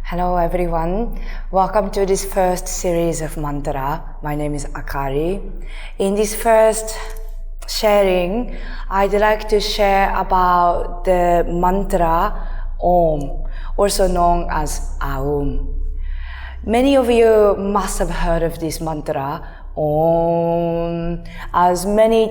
Hello everyone, welcome to this first series of mantra. My name is Akari. In this first sharing, I'd like to share about the mantra Aum, also known as Aum. Many of you must have heard of this mantra, Aum, as many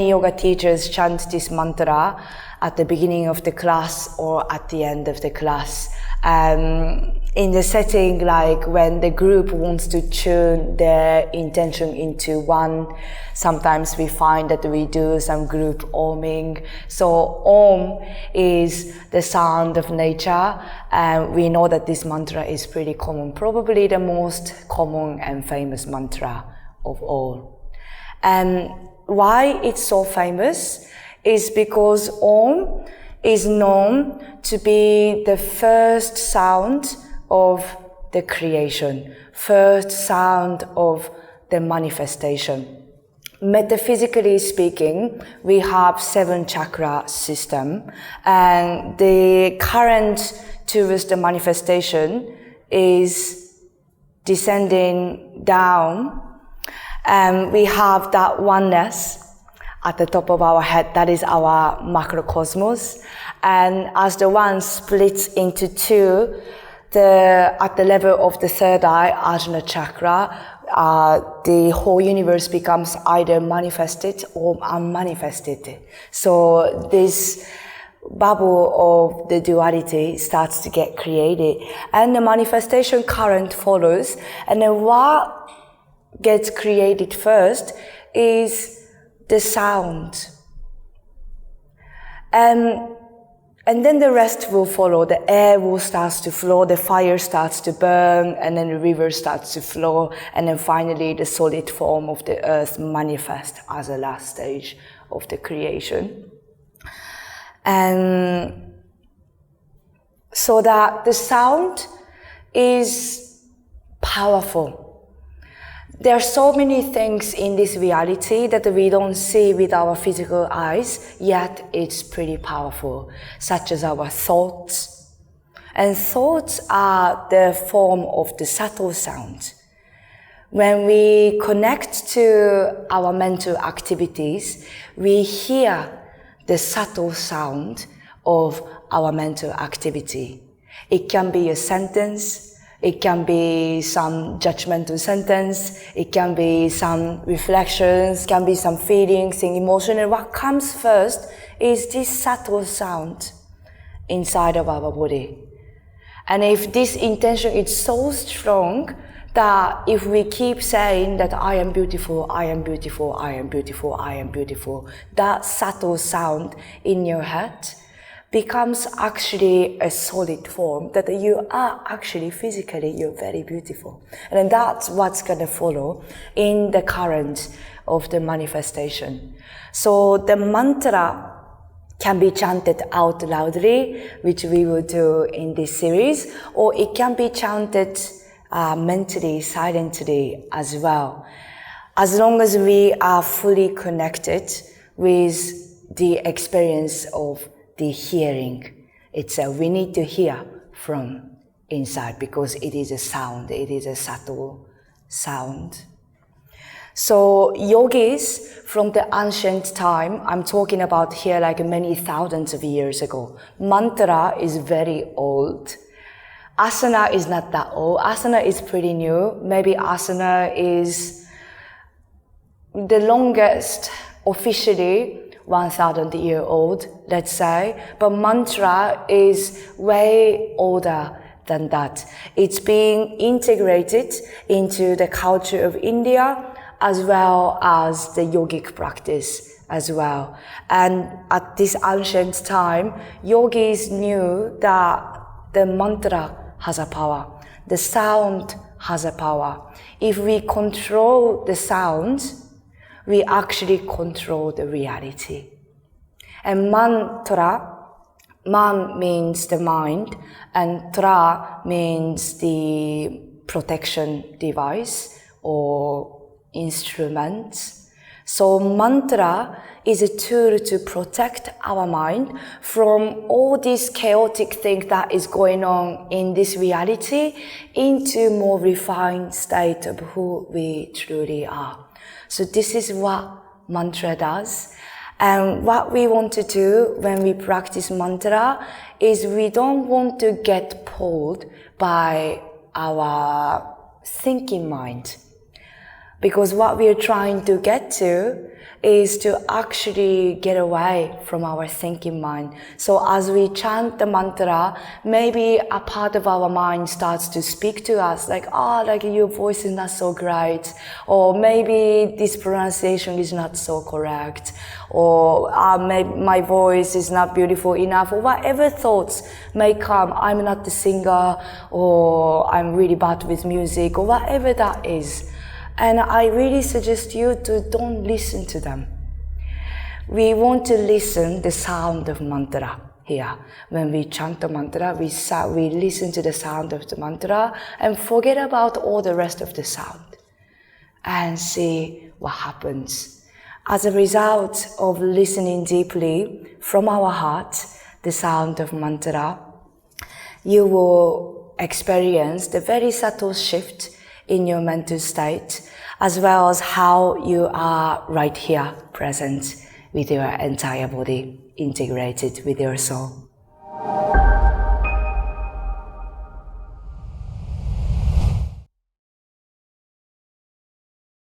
yoga teachers chant this mantra at the beginning of the class or at the end of the class. In the setting like when the group wants to tune their intention into one, sometimes we find that we do some group oming. So Om is the sound of nature, and we know that this mantra is pretty common, probably the most common and famous mantra of all. And why it's so famous is because Om is known to be the first sound of the creation, first sound of the manifestation. Metaphysically speaking, we have 7 chakra system, and the current towards the manifestation is descending down, and we have that oneness at the top of our head, that is our macrocosmos. And as the one splits into 2, at the level of the third eye, Ajna chakra, the whole universe becomes either manifested or unmanifested. So this bubble of the duality starts to get created, and the manifestation current follows. And then what gets created first is the sound. And then the rest will follow. The air will start to flow, the fire starts to burn, and then the river starts to flow, and then finally the solid form of the earth manifests as the last stage of the creation. And so that the sound is powerful. There are so many things in this reality that we don't see with our physical eyes, yet it's pretty powerful, such as our thoughts. And thoughts are the form of the subtle sound. When we connect to our mental activities, we hear the subtle sound of our mental activity. It can be a sentence, it can be some judgmental sentence, it can be some reflections, can be some feelings and emotion. And what comes first is this subtle sound inside of our body. And if this intention is so strong that if we keep saying that I am beautiful, I am beautiful, I am beautiful, I am beautiful, that subtle sound in your head becomes actually a solid form that you are actually physically, you're very beautiful. And then that's what's going to follow in the current of the manifestation. So the mantra can be chanted out loudly, which we will do in this series, or it can be chanted mentally, silently as well. As long as we are fully connected with the experience of the hearing itself. We need to hear from inside because it is a sound, it is a subtle sound. So yogis from the ancient time, I'm talking about here like many thousands of years ago. Mantra is very old. Asana is not that old. Asana is pretty new. Maybe asana is the longest officially 1,000-year-old, let's say, but mantra is way older than that. It's being integrated into the culture of India as well as the yogic practice as well. And at this ancient time, yogis knew that the mantra has a power, the sound has a power. If we control the sound, we actually control the reality. And mantra, man means the mind, and tra means the protection device or instrument. So mantra is a tool to protect our mind from all this chaotic thing that is going on in this reality into more refined state of who we truly are. So this is what mantra does. And what we want to do when we practice mantra is we don't want to get pulled by our thinking mind. Because what we are trying to get to is to actually get away from our thinking mind. So as we chant the mantra, maybe a part of our mind starts to speak to us like, like your voice is not so great, or maybe this pronunciation is not so correct, or maybe my voice is not beautiful enough, or whatever thoughts may come. I'm not the singer, or I'm really bad with music, or whatever that is. And I really suggest you to don't listen to them. We want to listen the sound of mantra here. When we chant the mantra, we listen to the sound of the mantra and forget about all the rest of the sound and see what happens. As a result of listening deeply from our heart, the sound of mantra, you will experience the very subtle shift in your mental state, as well as how you are right here, present with your entire body, integrated with your soul.